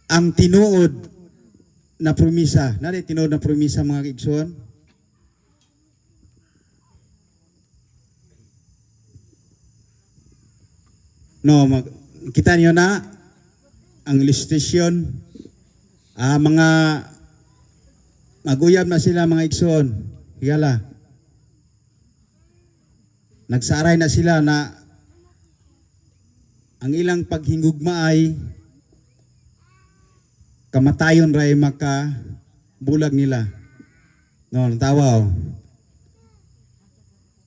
ang tinuod na promisa. Nari tinuod na promisa mga kaigsoon? No, kita niyo na ang illustration. Mga maguyab na sila mga igsoon. Higala. Nagsaray na sila na ang ilang paghingugma ay kamatayon ray maka bulag nila. No, natawa oh.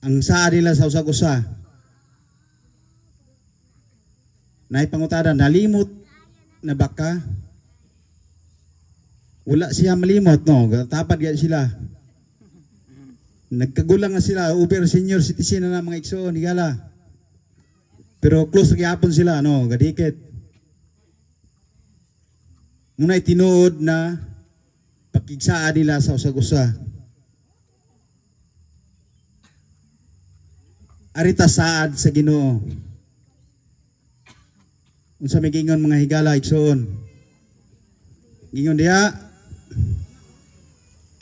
Ang saa nila sa usag-usa. Naipangutada, nalimot na baka. Wala siya malimot, no? Tapad yan sila. Nagkagulang na sila, over senior citizen na mga igsoon, higala. Pero close gyapon sila, no? Gadikit. Muna tinuod na pakigsaan nila sa usag-usa. Arita saad sa Ginoo. Unsa may gingon mga higala igsoon. Gingon diha,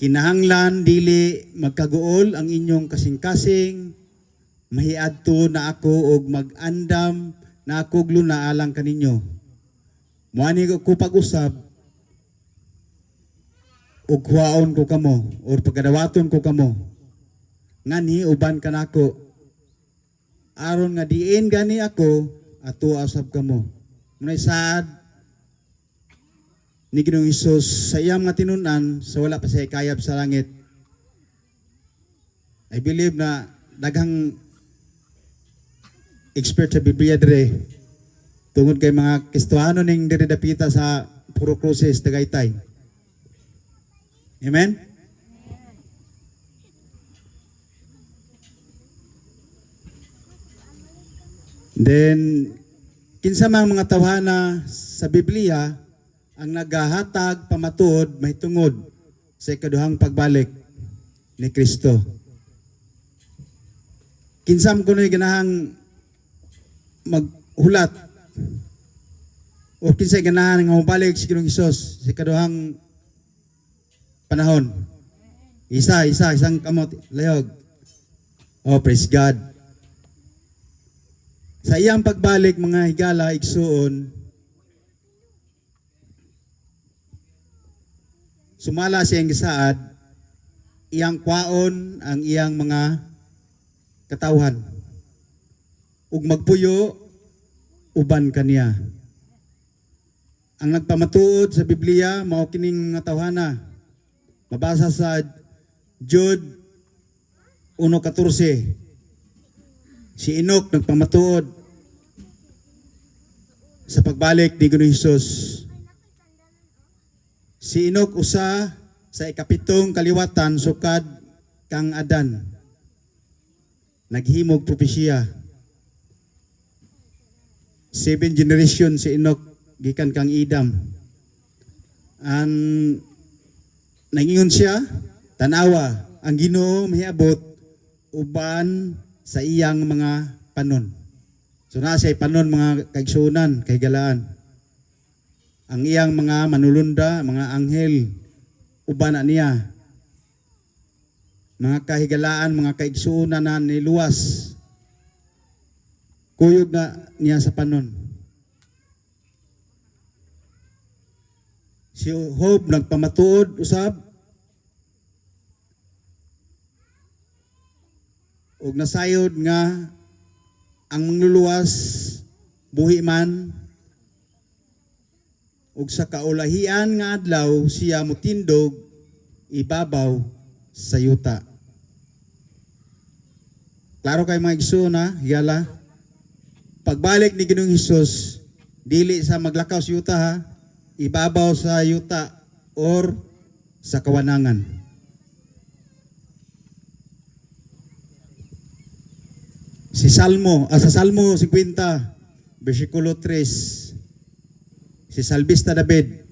kinahanglan dili magkaguol ang inyong kasing-kasing, mahiadto na ako og mag-andam na ako gluna alang kaninyo. Muani ko pag-usab og huwaon ko kamo or pagadawaton ko kamo. Ngani uban kanako. Aron nga diin gani ako ato asab kamo. Munay saad ni Ginoong Hesus sa iyang mga tinunan sa wala pa siya kayab sa langit. I believe na daghang expert sa Biblia dire tungod kay mga Kristohano ning dire dapita sa Puro Cruces Tagaytay. Amen? Then kinsa mang mga tawhana sa Biblia ang nagahatag pamatuod mahitungod sa ikaduhang pagbalik ni Kristo. Kinsam kuno'y ganahang maghulat o kinsa'y ganahan nga mabalik si Ginoong Hesus sa ikaduhang panahon. Isang kamot, layog. Oh, praise God. Sa iyang pagbalik mga higala, igsuon, sumala siyang gisaad, iyang kwaon ang iyang mga katawhan. Ug magpuyo, uban kaniya. Ang nagpamatuod sa Biblia, mao kining nga tawhana. Mabasa sa Jude 1:14. Si Enoch nagpamatuod sa pagbalik ni Ginoong Hesus. Si Enoch usa sa ikapitong kaliwatan sukad kang Adan. Naghimog propesya. 7 generation si Enoch gikan kang Idam. Nangingon siya, tanawa, ang Ginoo miabot uban sa iyang mga panon. So nasa panon mga kaigsunan, kaigalaan. Ang iyang mga manulunda, mga anghel, uban na niya. Mga kahigalaan, mga kaigsunan na niluwas. Kuyog na niya sa panon. Si Job nagpamatuod usab ug nasayod nga ang mangluluwas buhi man ug sa kaulahian nga adlaw siya mutindog ibabaw sa yuta. Klaro kay mga igsoon na hiyala. Pagbalik ni Ginoong Hesus dili sa maglakaw sa yuta ha, ibabaw sa yuta or sa kawanangan. Sa Salmo 50, versikulo 3, si Salbista David,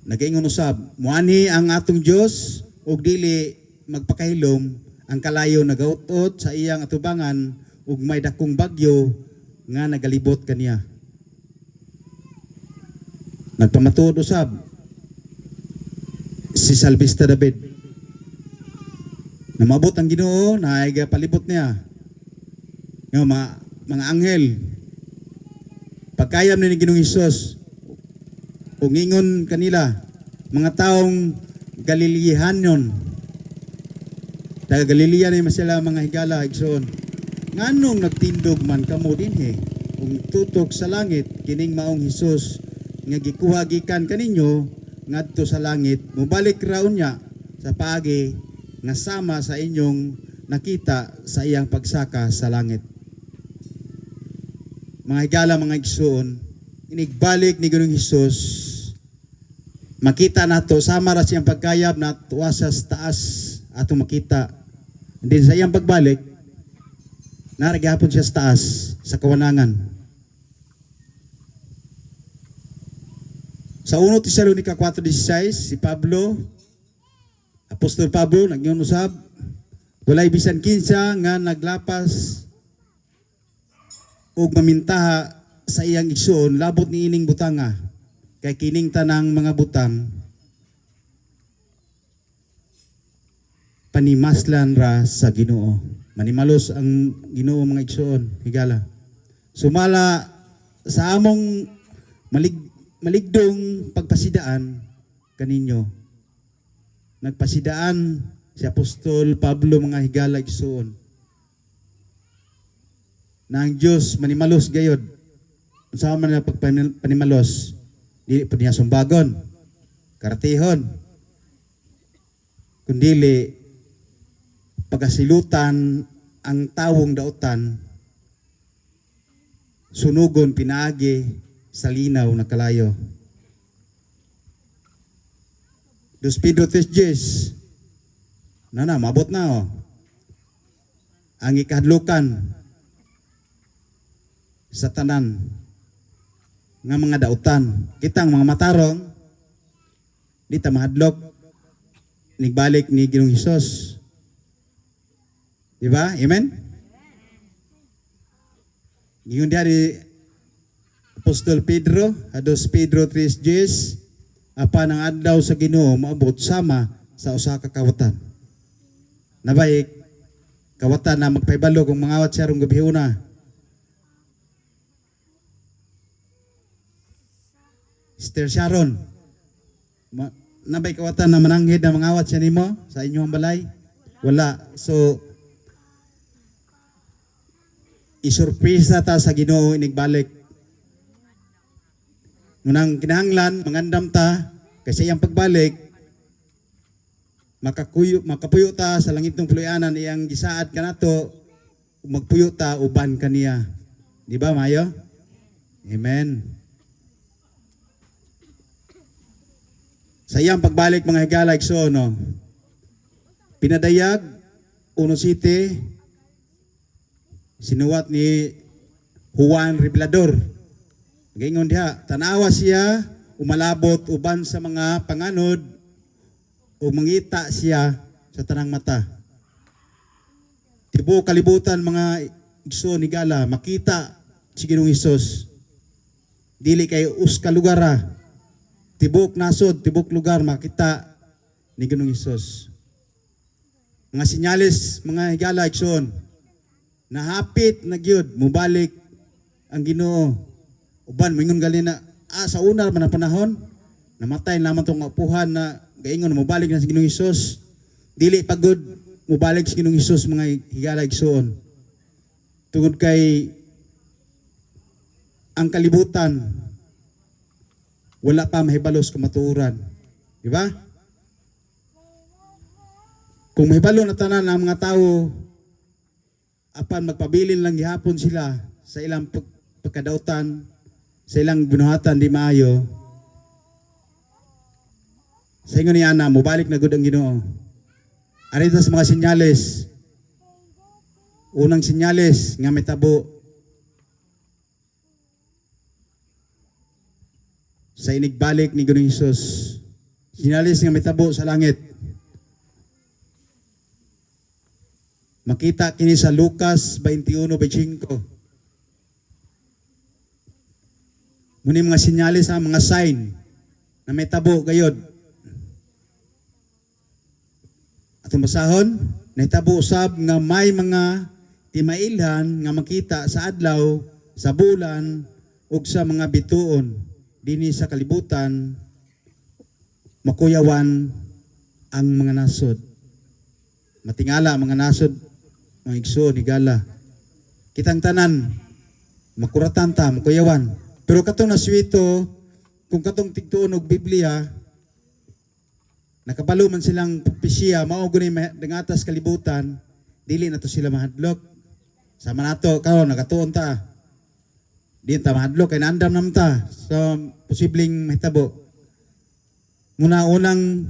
nag-ingon usab, muani ang atong Dios ug dili magpakahilom ang kalayo nagautot sa iyang atubangan ug may dakong bagyo nga nagalibot kaniya. Nagpamatuod usab si Salvista David. Namabot ang Ginoo na ay palibot niya. Yung mga anghel. Pagkayam ni Ginoong Hesus, ungingon kanila, mga taong Galileahanon. Taga Galilea na sila mga higala, igsoon. Nganong nagtindog man kamo dinhi? Kung tutok sa langit, kining maong Hesus, nga gikuha gikan kaninyo, ngadto sa langit, mubalik raon niya sa paagi, nga sama sa inyong nakita sa iyang pagsaka sa langit. Mga higala, mga igsoon, inigbalik ni Ginoong Hesus, makita nato sama ra siyang pagkayab na tuwa sa taas atong makita. And then sa iyang pagbalik, naragihapon siya sa taas sa kawanangan. Sa 1 Tesalonica 4:16, si Pablo, Apostol Pablo, nagyon usab, walay bisan kinsa nga naglapas ug mamintaha sa iyang igsoon labot ni ining butanga. Kay kining tanang mga butang panimaslan ra sa Ginoo. Manimalos ang Ginoo, mga igsoon, higala. Sumala sa among maligdong pagpasidaan kaninyo. Nagpasidaan si Apostol Pablo, mga higala, igsoon, na ang Diyos manimalos gayod. Unsa man na pagpanimalos, dili po niya sumbagon, karatihon, kundili pagasilutan ang tawong dautan, sunugon pinaagi sa linaw na kalayo. 2 Pedro 3:10, mabot na ang ikahadlukan sa tanan nga mga dautan. Kitang mga matarong, di ta mahadlok, nigbalik ni Ginoong Hesus. Diba? Amen? Ngayon dari Apostol Pedro, 2 Pedro 3:10, apan ang adlaw sa Ginoo maabot sama sa usa ka kawatan. Nabay kawatan na magpaibalo kung mangawat siya rong gabihuna. Sister Sharon, nabay kawatan na mananghid na mangawat siya nimo sa inyong balay? Wala. So, isurpresa ta sa Ginoo inigbalik. Munang kinahanglan, mangandam ta, kasi iyang pagbalik, makapuyo ta sa langit ng puluyanan, iyang gisaad ka nato, magpuyo ta, uban kaniya. Di ba, Mayo? Amen. Sa iyang pagbalik, mga higala, igsoon, pinadayag, 1:7, sinuwat ni Juan Revelador. Gaingon diha, tanawa siya, umalabot uban sa mga panganod, o mangita siya sa tanang mata. Tibo kalibutan, mga igsoon, higala, makita si Ginoong Hesus. Dili kay uska lugara. Tibok nasod, tibok lugar, makita ni Ginoong Hesus. Mga sinyalis, mga higala, igsoon, nahapit na gyud mubalik ang Ginoo. Uban moingon gali na sa una man ang panahon namatay naman tong upuhan na gaingon mubalik na si Ginoong Hesus. Dili pagod mubalik si Ginoong Hesus, mga higala, igsoon. Tungod kay ang kalibutan wala pa mahibalos kamatuoran. Di ba? Kung mahibalo na tanan ang mga tao, apan magpabilin lang gihapon sila sa ilang pagkadautan, sa ilang binuhatan di maayo, sa ingon ni Ana, mubalik na gud ang Ginoo. Arita sa mga sinyales. Unang sinyales nga may tabo sa inigbalik ni Ginoong Hesus. Sinyalis nga may tabo sa langit. Makita kini sa Lucas 21:25. Muni mga sinyalis, mga sign na may tabo gayod. Atong basahon, nahitabo usab nga may mga timailhan nga makita sa adlaw, sa bulan, ug sa mga bituon dinhi sa kalibutan, makuyawan ang mga nasod. Matingala ang mga nasod, mga igsoon, higala. Kitang tanan, makuratan ta, makuyawan. Pero katong naswito, kung katong tigtuon og Biblia, nakabalo man silang propesya, mao guni dangatas kalibutan, dili na to sila mahadlok. Sama nato karon nakatuon ta. Di ta mahadlok kay naandam nam ta sa posibleng mahitabo. Muna unang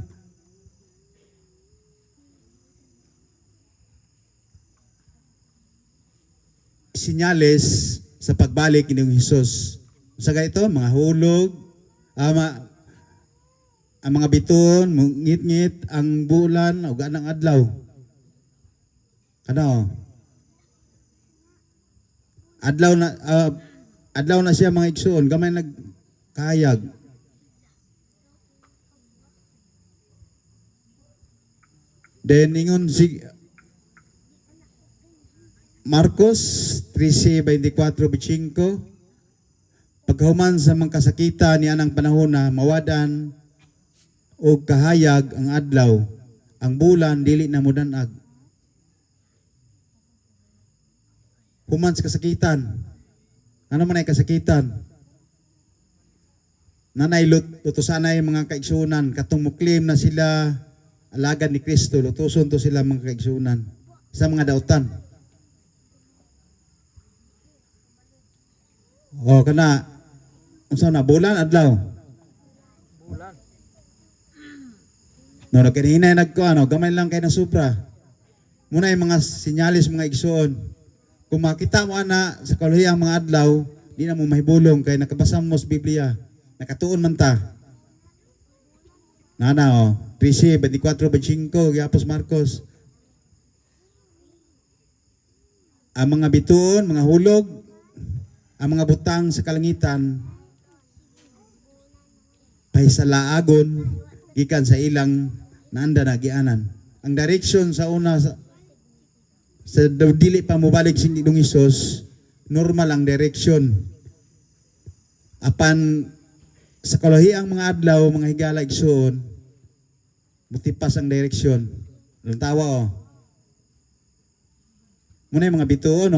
sinyales sa pagbalik ni Hesus. Sa ito, mga hulog, ang mga biton, ngit-ngit, ang bulan, o ganang adlaw. Ano? Adlaw na siya mga igsoon, gamay nagkayag. Then ingon si Marcos 13:24-25, paghuman sa mga kasakita ni anang panahon na mawadan o kahayag ang adlaw, ang bulan dili na mudanag. Human sa kasakitan. Ano man ay kasakitan? Nanay lutusanay mga kaigsunan, katong muklim na sila alagad ni Kristo, lutuson to sila mga kaigsunan sa mga dautan. O kana unsa na bulan adlaw? Bulan. No nagkaninay nagkuano, gamay lang kay na supra. Muna yung mga sinyalis mga igsoon. Kung makita mo ana sa kalihang mga adlaw, di na mo mahibulong kay nakabasa mo sa Biblia. Nakatuon man ta. Nana 13:24-25 giapos Marcos. Ang mga bituon, mga hulog, ang mga butang sa kalangitan pahisalaagon gikan sa ilang naanda na gianan. Ang direction sa una sa dili pa mobalik sing Ginoong Hesus, normal ang direction. Apan sa kalahiyang mga adlaw, mga higala igsoon, mutipas ang direction. Tawa muna yung mga bituon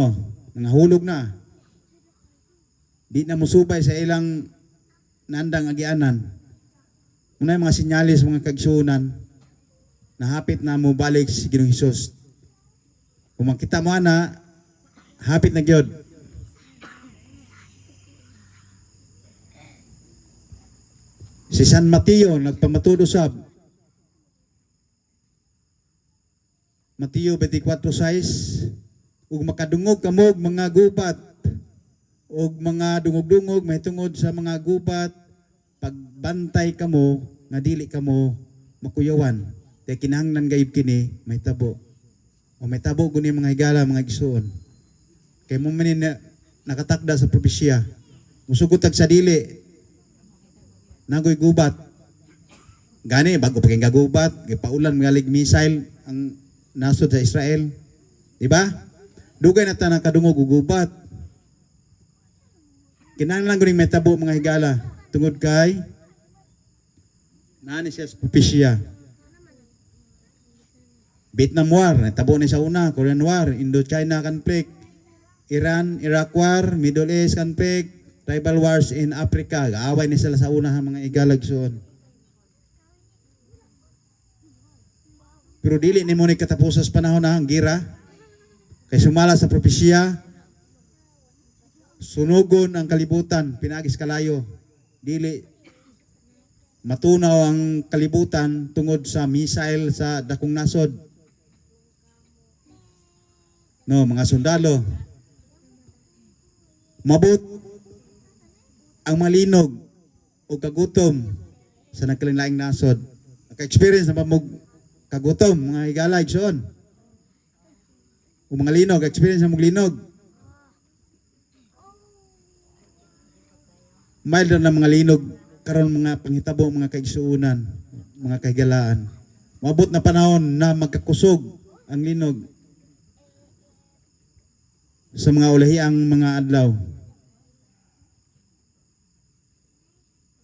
mga hulog na. Di na musubay sa ilang naandang agianan. Muna yung mga sinyalis, mga kagsunan, na hapit na mo balik si Ginoong Hesus. Kung makita mo na, hapit na gyud. Si San Mateo, nagpamatudo sab. Mateo 24:6, ug makadungog kamog mga gubat, og mga dungog-dungog mahitungod sa mga gubat, pagbantay kamo nga dili kamo makuyawan. Kay kinahanglan gayud kini mahitabo. O mahitabo guni mga higala mga igsoon. Kay mo man nakatakda sa propesya. Musugotag sa dili nagoy gubat. Gani bago pa kay gubat, gipaulan mga missile ang nasod sa Israel. Di ba? Dugay na ta nakadungog og gubat. Kinahanglan guni mahitabo mga higala tungod kay nani siya sa propesya. Vietnam War, natabo ni sa una, Korean War, Indo-China conflict, Iran, Iraq War, Middle East conflict, tribal wars in Africa. Gaaway ni sila sa una ha mga igalagsoon. Pero dili ni mo ni katapos sa panahon na ang gira. Kay sumala sa propesya, sunugon ang kalibutan, pinagis kalayo. Dili matunaw ang kalibutan tungod sa missile sa dakong nasod. No, mga sundalo. Mabot ang malinog o kagutom sa nagkalain-laing nasod. Naka-experience na pamog kagutom, mga higala, igsoon. O mga linog, experience na mong linog. Mild na mga linog karon mga panghitabo, mga kaigsuunan, mga kahigalaan. Maabot na panahon na magkakusog ang linog sa mga ulahiang mga adlaw.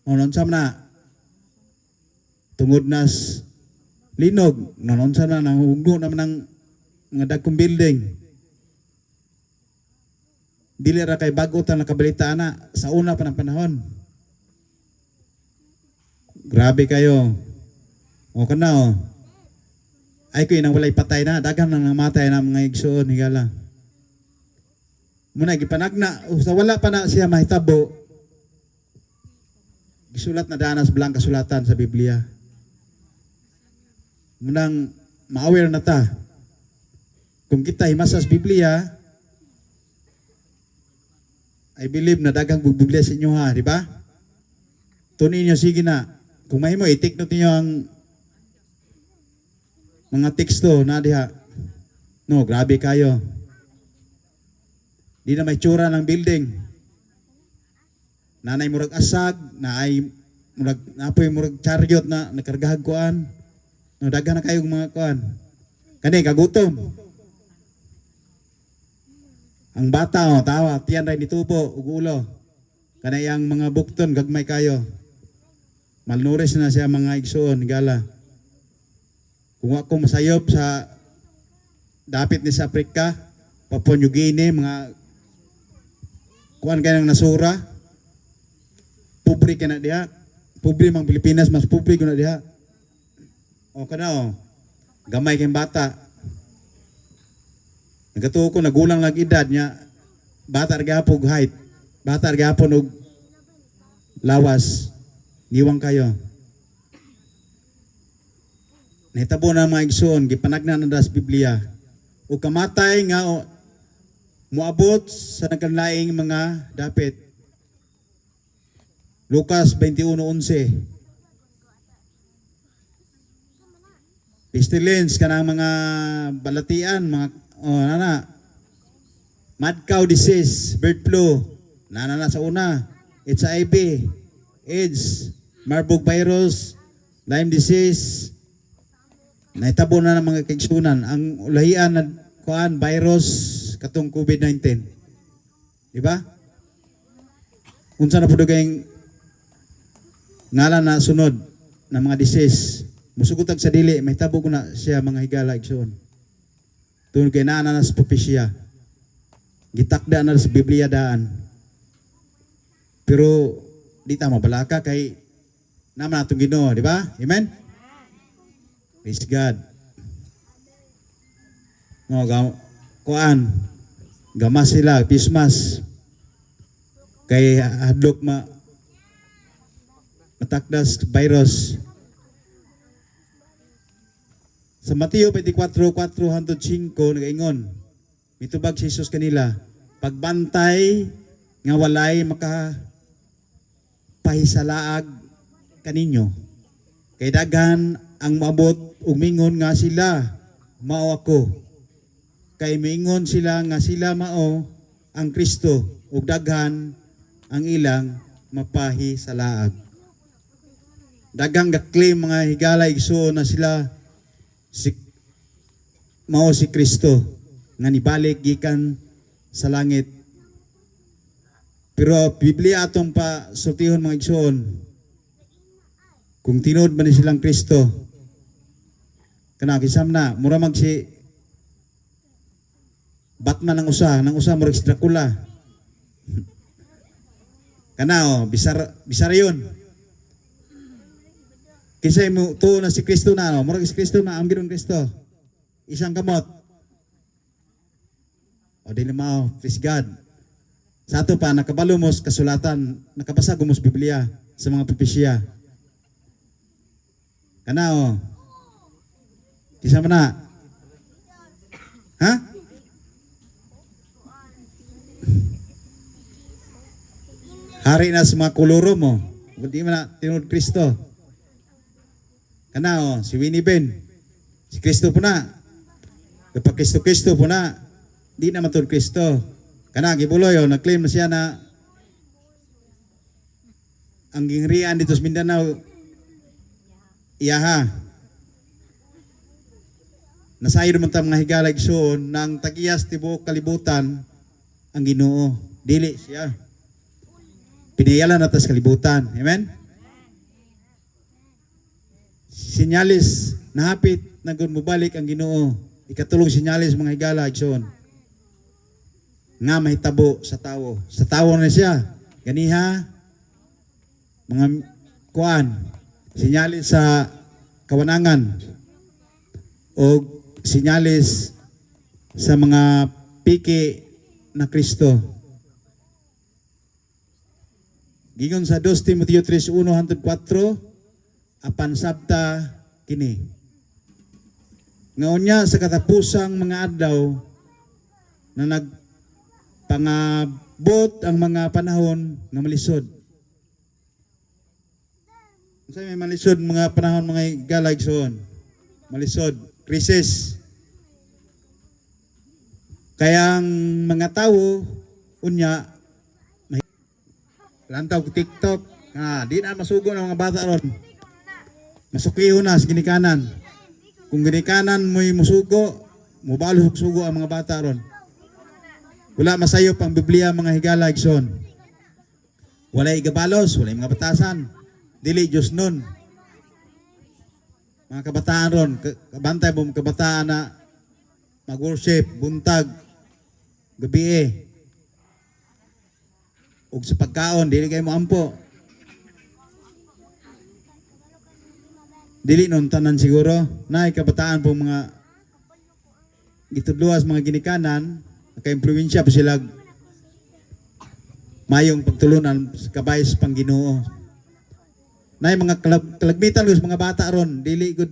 Unsa na tungod nas linog, unsa na nahugno naman ng mga dagkong building. Dili ra kay bago ta nakabalitaan na sa una pa ng panahon. Grabe kayo. O kana o. Ay ko inang walay patay na, daghan nang namatay na mga igsoon higala. Muna gipanagna sa wala pa na siya mahitabo. Gisulat na danas bilang kasulatan sa Biblia. Munang ma-aware na ta. Kung kita himasa sa Biblia, I believe na dagang Biblia sa inyo ha, di ba? Tunin niyo, sige na. Kung may mo, i-take note niyo ang mga teksto na diha. No, grabe kayo. Di na may tsura ng building. Nanay murag asag, napoy murag chariot na nakargahag kuan. No, daghan na kayong mga kuan. Kani kagutom. Ang bata tawa, tiyan ray nitubo ug ulo. Kanayang mga bukton gagmay kayo. Malnourished na siya mga igsoon gala. Kung ako masayop sa dapit ni sa Africa, Papua New Guinea, mga kuan kay nang nasura. Pobre ka na diha. Pobre mang Pilipinas, mas pobre ko na diha. O kana gamay kayong bata. Nagatuo ko nagulang lag edad niya. Bata ra gyapon height. Bata ra gyapon og lawas. Niwang kayo. Nahitabo na mga igsoon, gipanagna na das Biblia. O kamatay nga muabot sa nagkanlaing mga dapit. Lucas 21:11. Pestilence kanang mga balatian, mga mad cow disease, bird flu, na sa una, HIV, AIDS, Marburg virus, Lyme disease. Nahitabo na ng mga kaigsunan ang ulahian na kuan virus katong COVID-19. Di ba? Unsa na pud kayong ngalan na sunod na mga disease. Musugutag sa dili, may tabo ko na siya mga higala igsoon. Tungod kay naa na sa propesya. Gitakda na sa Biblia daan. Pero di ta mabalaka kay naman atong Ginoo, di ba? Amen. Praise God. No, kuan. Gamas sila, Christmas. Kay hadlok matakdas virus. Sa Mateo 24:4-5 nagaingon, mitubag si Jesus kanila, pagbantay nga walay makapahisalaag kaninyo. Kay daghan ang maabot ug mingon nga sila mao ako. Kay mingon sila nga sila mao ang Kristo ug daghan ang ilang mapahisalaag. Daghang ga-claim mga higala igsuon na sila mao si Kristo nga nibalik gikan sa langit. Pero Biblia atong pa sultihon mga igsoon, kung tinuod man ni silang Kristo, kana kisam na mura mag si Batman ng usa mura si Dracula. Kana bisar yun. Kisay mo tuo na si Kristo na mura si Kristo na ang Ginoong Kristo. Isang kamot. O dili mao, praise God. Sa ato pa nakabalo mo kasulatan, nakabasa gumos Biblia sa mga propesya. Kana kisa man na. Ha? Hari na sa mga koloro mo. Hindi mo na tinunod Kristo. Kana si Winnie Ben. Si Kristo po na. Kapag Kristo po na, di na matud Kristo. Kana gibuloy nag-claim na siya na ang gingharian dito sa Mindanao, iyaha. Nasayo naman ta mga higala igsoon na ang tagiyas tibuok kalibutan ang Ginoo. Dili siya. Piniyalan natas kalibutan. Amen? Sinyalis, nahapit na kung mubalik ang Ginoo. Ikatulong sinyalis mga higala igsoon. Nga mahitabo sa tao. Sa tao na siya. Ganiha, mga kuan, sinyalis sa kawanangan o sinyalis sa mga piki na Kristo. Gigon sa 2 Timoteo 3:1-4, apan sabta kini. Ngaon niya sa katapusang mga adlaw na nagpangabot ang mga panahon nga malisod. Sa may malisod mga panahon mga galagson. Malisod, krisis. Kaya ang mga tao unya lantaw ko TikTok, di na masugo ng mga bata ron. Masukiho na sa ginikanan. Kung ginikanan mo'y musugo, mubalo sugo ang mga bata ron. Wala masayo pang Biblia mga higala igsoon. Wala igabalos, wala mga batasan. Dili Diyos nun. Mga kabataan ron, kabantay mo mga kabataan na mag-worship, buntag, gabi ug sa pagkaon, dili kayo moampo. Dili nun tanan siguro, na kabataan po mga gitudluas mga ginikanan, naka-impluwensya pa sila mayong pagtulunan sa kabayas pang Ginoo. Na mga kalagmitan sa mga bata ron, dili gud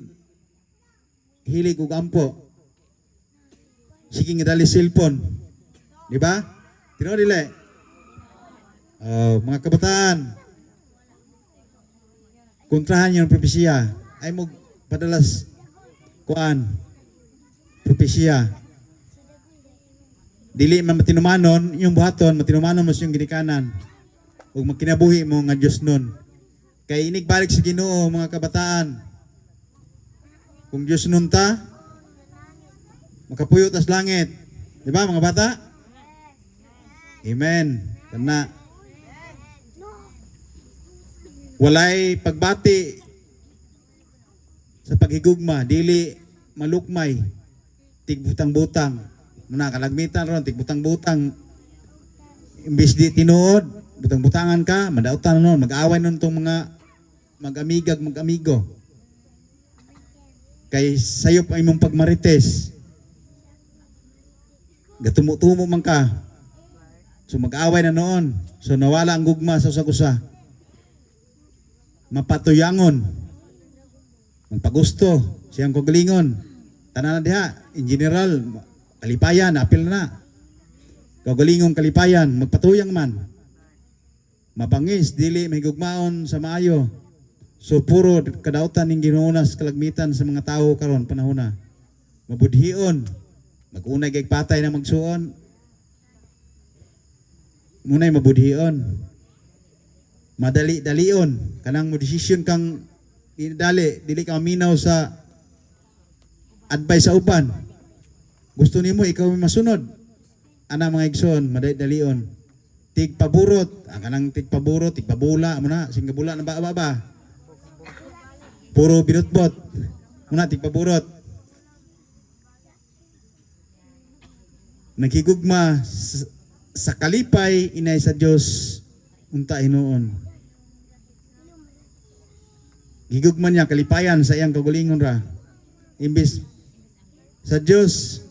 hilig ug ampo. Sige nga dali cellphone. Di ba? Tino dili. Oh, mga kabataan. Kontrahan yung propesya. Ay mo padalas kuan propesya. Dili man matinumanon yung buhaton, matinumanon mo yung ginikanan. Ug magkinabuhi mo nga Dios nun. Kay inigbalik sa Ginoo mga kabataan. Kung Dios nun ta, makapuyot as langit. Di ba mga bata? Amen. Kana walay pagbati sa paghigugma, dili malukmay, tigbutang-butang. Muna kalagmitan ron, tigbutang-butang. Imbis di tinuod, butang-butangan ka, madautan nun, mag-away nun tong mga mag-amigag, mag-amigo. Kay sayo pa imong pagmarites. Gatumo-tumo man ka. So mag-away na noon. So nawala ang gugma sa usa-usa. Mapatuyangon. Magpagusto. Siyang kagalingon. Tanan na diha. In general, kalipayan, apil na. Kagalingong kalipayan, magpatuyang man. Mabangis, dili, may gugmaon sa maayo. So puro kadautan ng ginuunas kalagmitan sa mga tao karon panahon na. Mabudhion. Mag-unay kay patay na magsuon. Munay mabudhion. Madali-dalion. Kanang mo decision kang dili ka minaw sa advice sa uban. Gusto nimo ikaw masunod. Ana mga igsoon, madali-dalion. Tigpaburot, ang kanang tigpaburot, tigpabula mo na, sing bula na ba? Puro binutbot. Muna tigpaburot. Nagigugma sa kalipay inay sa Dios unta hinuon. Gigugman niya kalipayan sa iyang kagulingon ra. Imbis sa Dios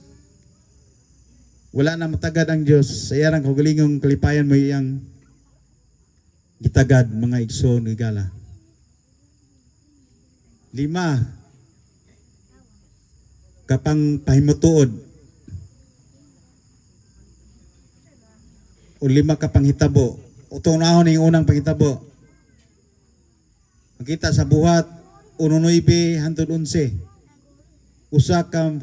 wala na matagad ang Dios sa iyang kagulingon kalipayan mo iyang gitagad mga igsoon igala. 5 kapang pahimutuod o 5 kapang hitabo. Utunahon yung unang panghitabo. Makita sa buhat 1:9-11. Usa ka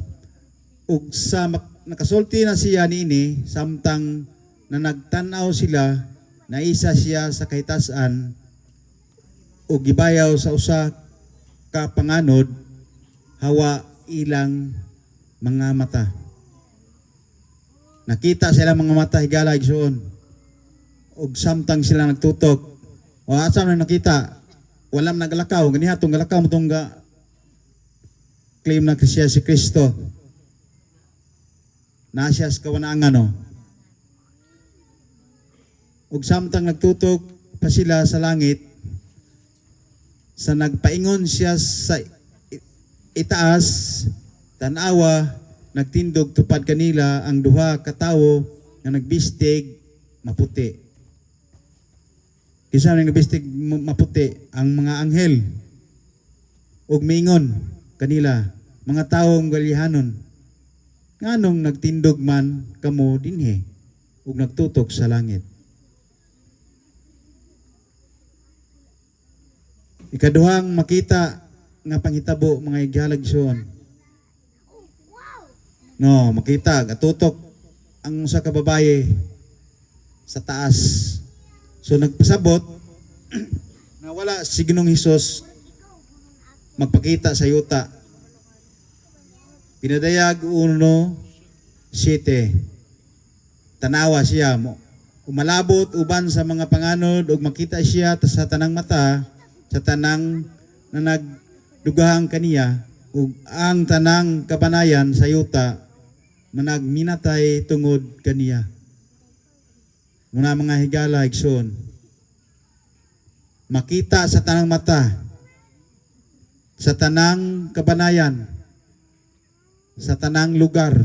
ug sa nakasulti na siya niini samtang na nagtanaw sila na isa siya sa kahitasan o gibayaw sa usa ka panganod hawa ilang mga mata. Nakita sila mga mata higala igsoon. Og samtang sila nagtutok. O asa na nakita? Walam nagalakaw. Ganiha itong galakaw mo itong claim na siya si Kristo. Na siya sa kawanangan. No? Og samtang nagtutok pa sila sa langit, sa nagpaingon siya sa itaas, tanawa, nagtindog tupad kanila ang duha ka tawo nga nagbistig maputi. Kisa nang nagbistig maputi ang mga anghel ug miingon kanila, mga tawong galihanon, nganong nagtindog man kamo dinhi ug nagtutok sa langit. Ikaduhang makita nga panghitabo mga ighalagson. No, makita gatutok ang usa ka babaye sa taas. So nagpasabot na wala si Ginoong Hesus magpakita sa yuta. Pinadayag 1:7. Tanawa siya mo. Umalabot uban sa mga panganod ug makita siya sa tanang mata sa tanang na nagdugahang kaniya ug ang tanang kabanayan sa yuta na nagminatay tungod kaniya. Muna mga higala igsoon. Makita sa tanang mata, sa tanang kabanayan, sa tanang lugar.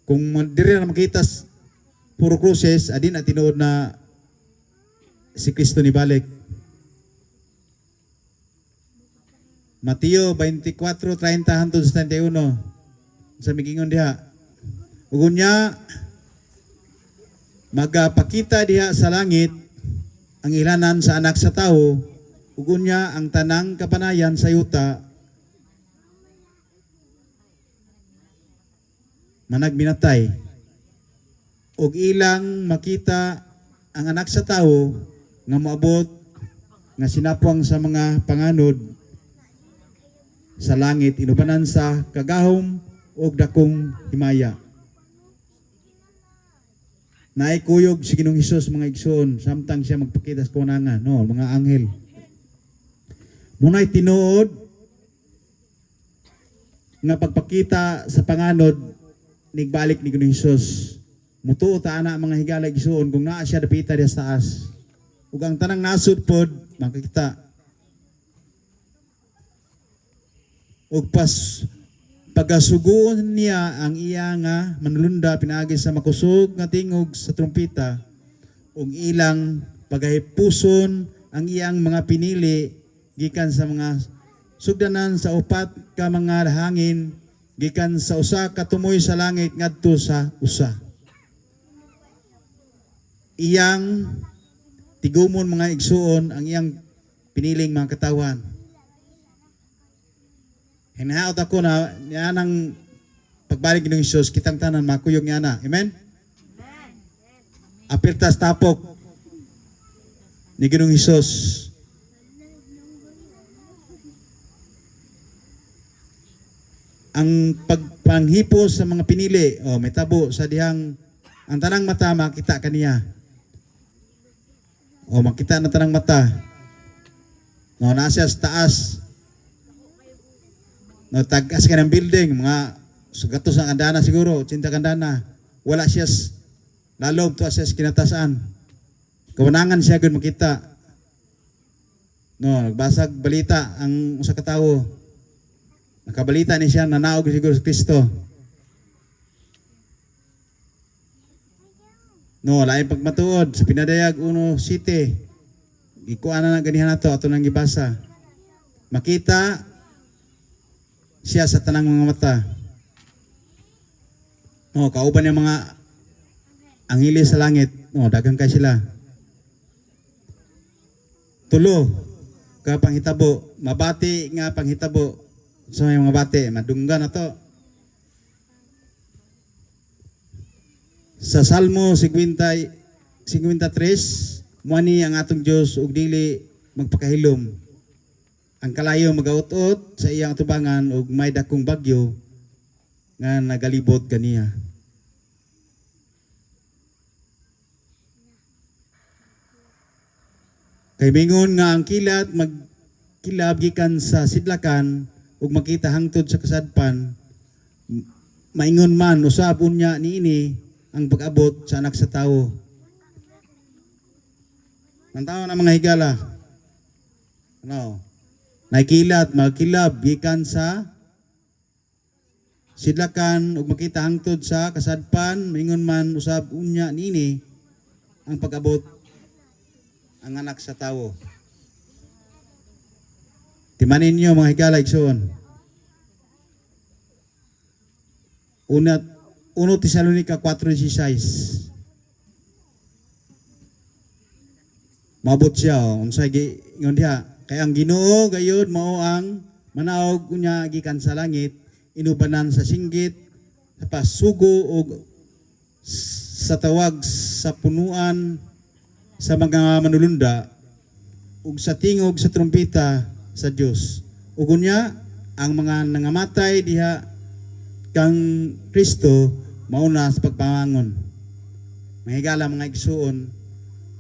Kung diri na makita puro cruces, adin at tinuod na si Kristo ni balik. Mateo 24:30-31 sa migingon diha. Ugon niya magapakita diha sa langit ang ilanan sa anak sa tao. Ugon niya ang tanang kapanayan sa yuta managminatay. Ug ilang makita ang anak sa tao nga moabot nga sinapwang sa mga panganod sa langit inubanan sa kagahom o dakong himaya. Naikuyog si Ginoong Hesus mga igsoon samtang siya magpakita sa kawanangan, no, mga anghel. Muna'y tinuod nga pagpakita sa panganod nigbalik ni Ginoong Hesus. Mutuo ta ana mga higala igsoon kung naa siya dapita diha sa taas. Ug ang tanang nasud pod makita. Ug pagasugoon niya ang iya nga manulunda pinaagi sa makusog nga tingog sa trumpeta ug ilang pagahipuson ang iyang mga pinili gikan sa mga sugdanan sa upat ka mga hangin gikan sa usa ka tumoy sa langit ngadto sa usa. Iyang tigumon mga igsuon ang iyang piniling mga katawan. Hinahaot ako na yan ang pagbalik ng Isus, kitang tanan makuyog niya na. Amen? Apirtas tapok ni Ginoong Hesus. Ang pagpanghipos sa mga pinili, may tabo sa dihang ang tanang mata makita kaniya. Makita na tanang mata. Nasa sa taas. Tagas ka ng building, mga sugatos ang kandana siguro, 80 kandana. Wala siya lalob to siya kinatasan. Kawanangan siya gud makita. Nagbasag balita ang usa ka tawo. Nakabalita ni siya nanaog siguro sa Kristo. Lain pagmatuod sa pinadayag 1:7. Ikuan na ganihan nato ato nang gibasa. Makita siya sa tanang mga mata. Kauban yung mga angheli sa langit. Dagang kay sila. 3 ka panghitabo. Mabati nga panghitabo. So may mga bati, madungga na to. Sa Salmo 53, Muani ang atong Dios ug dili magpakahilom. Ang kalayo magaut-ot sa iyang atubangan ug may dakong bagyo nga nagalibot kaniya. Kay mingon nga ang kilat magkilab gikan sa sidlakan ug makita hangtod sa kasadpan, maingon man usab unya niini ang pag-abot sa anak sa tawo. Ang tao na mga higala, ano, nakikilat, magkilab gikan sa sidlakan ug makita hangtod sa kasadpan, maingon man usab unya niini ang pag-abot ang anak sa tawo. Timanin niyo mga higala igsoon. Uno Tesalonica 4:16. Mabot siya unsay ingon diha, kay ang Ginoo gayud mao ang manaog unya gikan sa langit, inubanan sa singgit, sa pasugo ug sa tawag sa punuan sa mga manulunda ug sa tingog sa trumpeta sa Dios. Ug unya ang mga nangamatay diha kang Kristo mauna sa pagpamangon. Mahigala mga igsuon,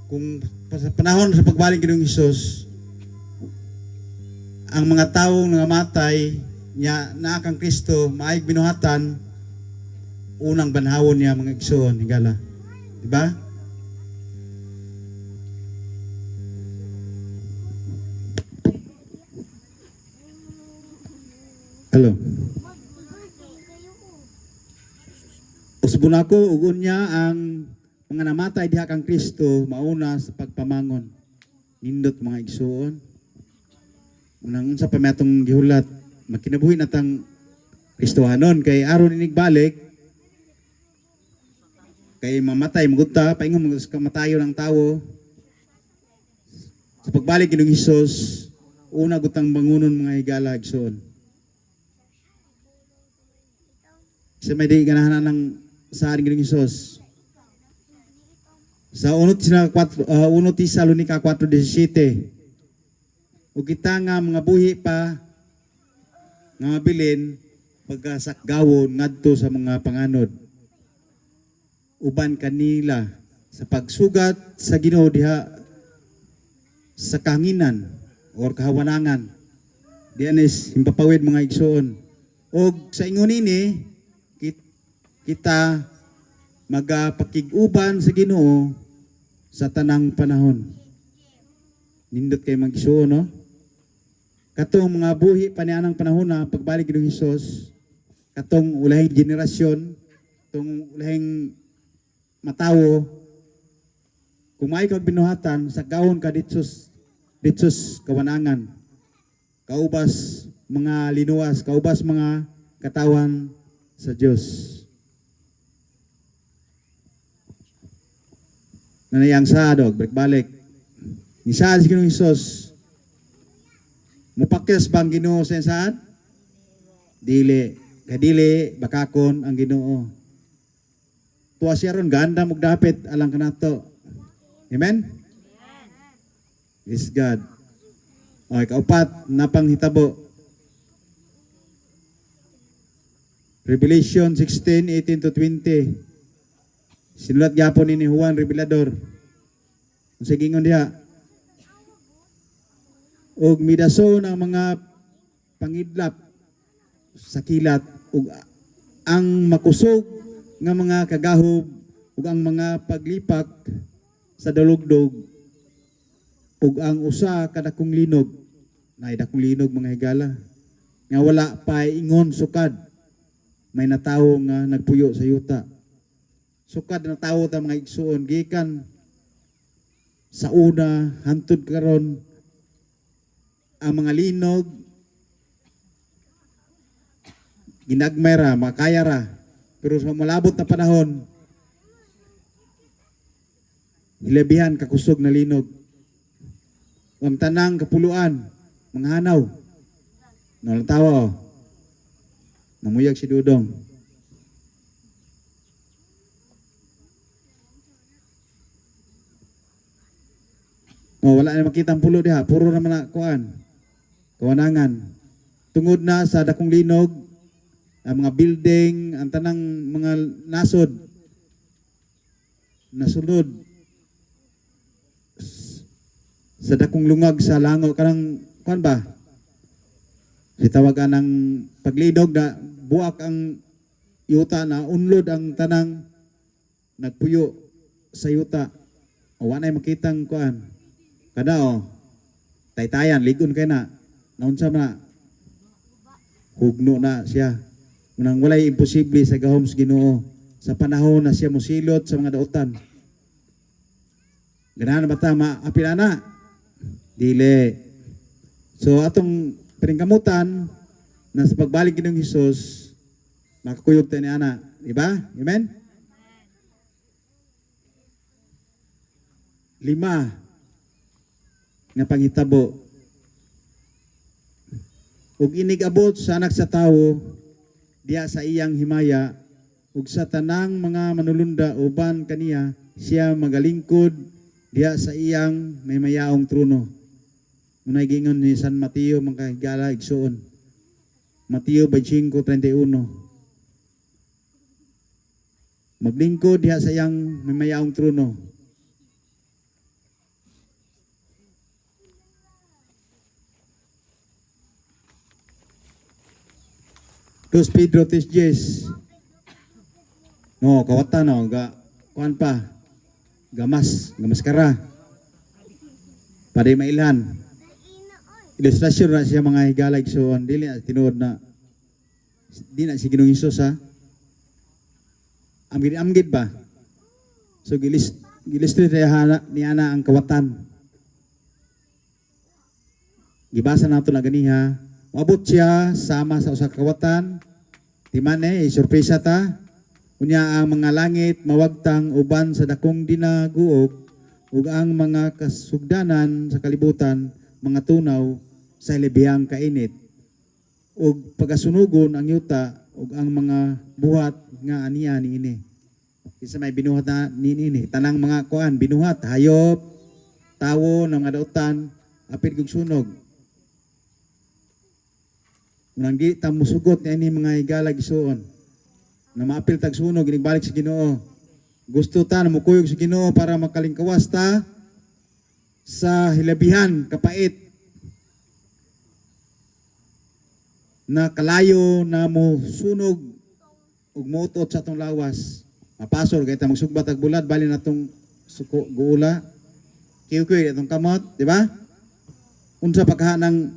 kung sa panahon sa pagbalik ng Hesus, ang mga taong nangamatay niya na kang Kristo maayog binuhatan, unang banhawon niya mga igsuon, higala. Diba? Hello. Usbon ako ug unya ang mga namatay diha kang Kristo mauna sa pagpamangon. Nindot mga igsuon. Unang unsa pa matong gihulat, makinabuhi natang Kristohanon kay aron inig balik kay mamatay magunta paingon kamatayo ng tawo. Sa pagbalik ng Hesus, una gutang bangunon mga higala igsuon. Sa may di ganahan ng saan ng Hesus. Sa 1 Tesalonica 4:17. Ug kita nga mga buhi pa nga mabilin pagkasakgawon ngadto sa mga panganod. Uban kanila sa pagsugat sa Ginoo diha sa kahanginan or kahawanangan. Diyan is himpapawid mga igsoon. Og sa ingon ini kita magapakig-uban sa Ginoo sa tanang panahon. Nindot kay mag-igsoon, no? Katong mga buhi pa nianang panahon na pagbalik ng Hesus, katong ulahing generasyon, katong ulahing matawo, kung may kag binuhatan, sa gawon ka ditsus kawanangan, kaubas mga linuwas, kaubas mga katawan sa Dios. Nanayang sadog, balik. Ni saan si Ginoong Hesus? Mupakyas bang Ginoo sa saan? Dili. Kadili, bakakon ang Ginoo. Tuwa siya ron, ganda magdapit alang kanato. Amen? Yes, God. Okay, kaupat, napang hitabo. Revelation 16:18-20. Sinulat gyapon ni Juan Revelador. Unsa gingon diha? Og midason ang mga pangidlap sa kilat ug ang makusog nga mga kagahob ug ang mga paglipak sa dalugdog ug ang usa ka dakong linog. Nay dakong linog mga higala nga wala pa ingon sukad. May natawo nga nagpuyo sa yuta. Sukad na tawo ta mga igsuon gikan sa una hantud karon ang mga linog ginagmay ra, makaya ra, pero sa malabot na panahon hilabihan kakusog na linog. Ang tanang kapuluan mga hanaw nalatawa namuyag si Dudong. Wala na makita ang pulo diha, puro naman na kuan. Kawanangan. Tungod na sa dakong linog, ang mga building, ang tanang mga nasod, nasulod sa dakong lungag sa langaw kanang kuan ba? Sitawag ng paglinog na buak ang yuta na unlod ang tanang nagpuyo sa yuta. O wanay makitang kuan. Kada taytayan ligon kay na. Naunsa na hugno na siya. Unang walay imposible sa gahom sa Ginoo. Sa panahon na siya mosilot sa mga daotan. Ganahan ba ta maapil ana? Dili. So atong piningkamutan na sa pagbalik ng Hesus makakuyog tayo ni ana, di ba? Amen? 5 nga panghitabo. Ug inig abot sa anak sa tawo diya sa iyang himaya ug sa tanang mga manulunda uban kaniya siya magalingkod diya sa iyang may mayaong trono. Munay gingon ni San Mateo mga higala igsoon. Mateo 25:31. Maglingkod diha sa iyang may mayaong trono. Dos Pedro 3:10. No, kawatan no, kuan pa. Gamas kara. Pare mailan. Ilustrasyon na siya mga higalag so dili na tinuod na di na si Ginoong Hesus ha. Amgid ba? So gilistre ni ana ang kawatan. Gibasa nato na ganiha. Mabot siya sama sa usa ka kawatan. Timane surpresa ta. Unya ang mga langit mawagtang uban sa dakong dinaguog ug ang mga kasugdanan sa kalibutan mga tunaw sa libiyang kainit ug pagasunugon ang yuta ug ang mga buhat nga aniya niini. Isa may binuhat na niini tanang mga kuan binuhat hayop tawo ng mga dautan apil kog sunog. Nang di ta musugot ni mga higala gisuon na maapil tag sunog inigbalik sa Ginoo. Gusto ta na mukuyog sa Ginoo para makalingkawas ta sa hilabihan kapait na kalayo na mo sunog ug motot sa atong lawas. Mapasor kay ta magsugbat ag bulad bali natong suko guula. Kiw-kiw atong kamot, di ba? Unsa pagha ng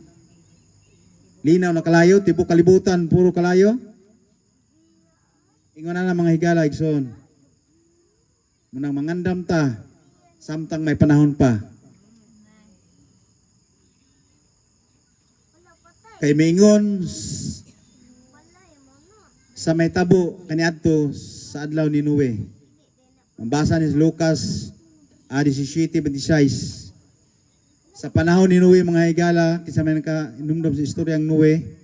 linaw na kalayo, tipo kalibutan puro kalayo. Ingon na mga higala igsoon. Munang mangandam ta samtang may panahon pa. Kay mingon sa may tabo kaniadto sa adlaw ni Noe. Ang basa ni Lucas 17:26. Sa panahon ni Noe mga higala, kinsa may nakainumdum sa istoryang Noe.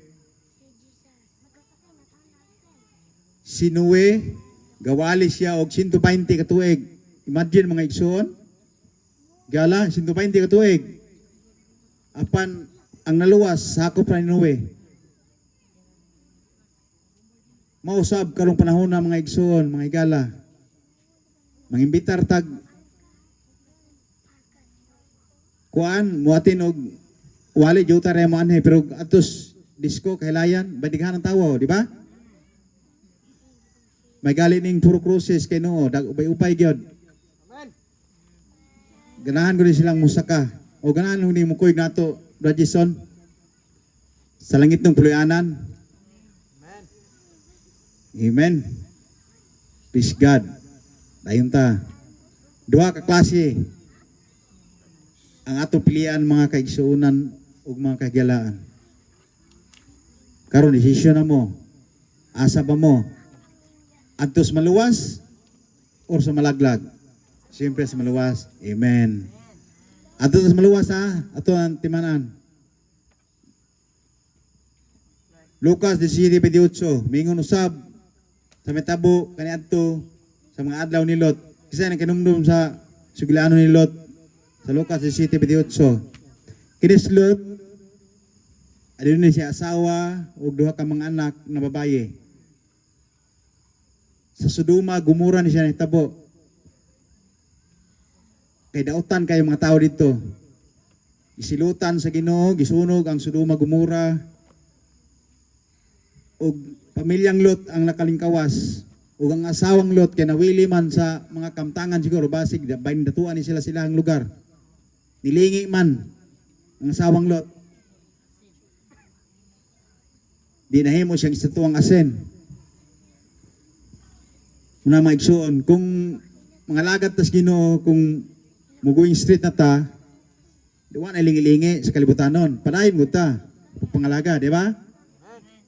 Si Noe gawali siya og 120 ka tuig. Imagine mga igsoon. Gala 120 ka tuig. Apan ang naluwas sakop ra ni Noe. Mausab karong panahon na mga igsoon, mga higala. Mangimbitar tag kuan muatin og wali juta ra mo anhe pero atos disco kahilayan badighan ang tawo, di ba? May gali ning puro cruces kay Noo, ubay-ubay gyud. Amen. Ganahan ko rin silang musaka. O ganahan ko rin mukuyog nato, Brad Jason, sa langit ng puluyanan. Amen. Amen. Peace God. Dayon ta. Duha ka klase ang atong pilian mga kaigsuunan ug mga kahigalaan. Karon desisyon na mo. Asa ba mo? Adtos maluwas or sa malaglag? Siyempre sa maluwas. Amen. Adtos maluwas ha, ato ang timanan. Lucas 17:28, mingon usab sa metabo kaniadto sa mga adlaw ni Lot. Kasi nang kinumdum sa sugilano ni Lot Sa Lucas 17:28. Kinislot, adun ni siya asawa ug duha ka mga anak na babaye. Sa Sodoma, Gomora ni siya nahitabo. Kay dautan kayo mga tao dito. Isilutan sa Ginoo, gisunog ang Sodoma, Gomora, ug pamilyang Lot ang nakalingkawas. Ug ang asawang Lot kay nawili man sa mga kamtangan siguro basig bain datuan ni sila ang lugar. Nilingi man ang asawang Lot. Di nahimo siyang istatuang asen. Muna maigsuon kung mga lagat tas Ginoo kung muguing street na ta, diwan ay lingi-lingi sa kalibutanon. Panahin mo ta pangalaga, di ba?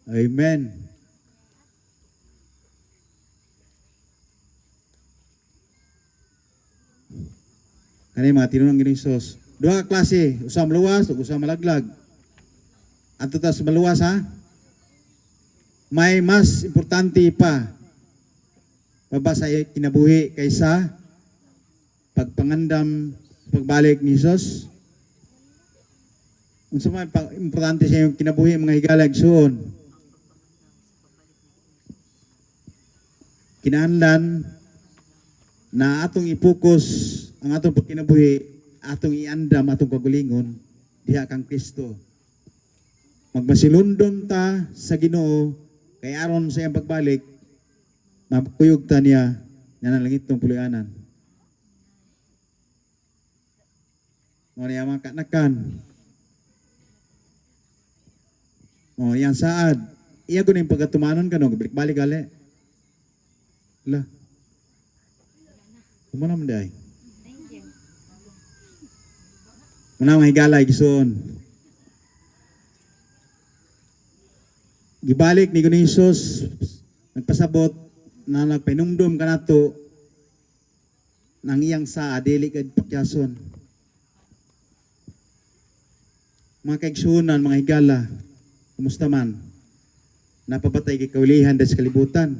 Amen. Kani mga tinunong Ginoong Hesus. Duha ka klase, usa maluwas ug usa malaglag. Adto ta sa maluwas ha. May mas importante pa babasa kinabuhi kaysa pagpangandam pagbalik ni Hesus. Unsa may importante sa yung kinabuhi mga higalag suon. Kinahanglan na atong ipokus ang atong pagkinabuhi, atong iandam, atong kagalingon diha kang Kristo. Magmasilundon ta sa Ginoo kay aron sa iyang pagbalik mapuyog ta niya nga langit tong pulianan. Mo niya mga kanakan. Oh, yang saad. Iya ko ning pagatumanon kano balik-balik gali. La. Kumana man day. Muna mga higalay gisuon. Gibalik ni Ginoong Hesus nagpasabot na nagpainumdum kanato nang iyang sa dili kad pakyason. Mga kaigsuonan, mga higala, kumusta man? Napapatay kay kaulihan sa kalibutan.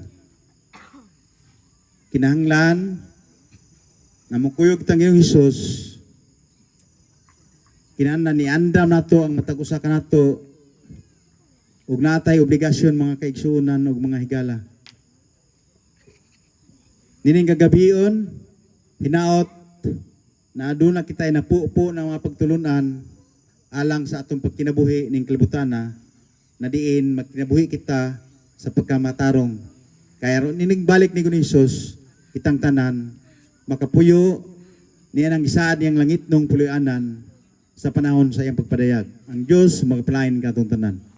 Kinahanglan na mukuyog tang Ginoong Hesus. Kinahanglan ni andam nato ang matag usa kanato ug natay obligasyon mga kaigsuonan ug mga higala. Nining kagabion, hinaot na aduna kitay napupo ng mga pagtulunan alang sa atong pagkinabuhi ning kalibutana na diin magkinabuhi kita sa pagkamatarong. Kaya ron nining balik ni Ginoong Hesus, kitang tanan makapuyo niya nang isaad niyang langit nung pulianan sa panahon sa iyang pagpadayag. Ang Diyos magpalain katong tanan.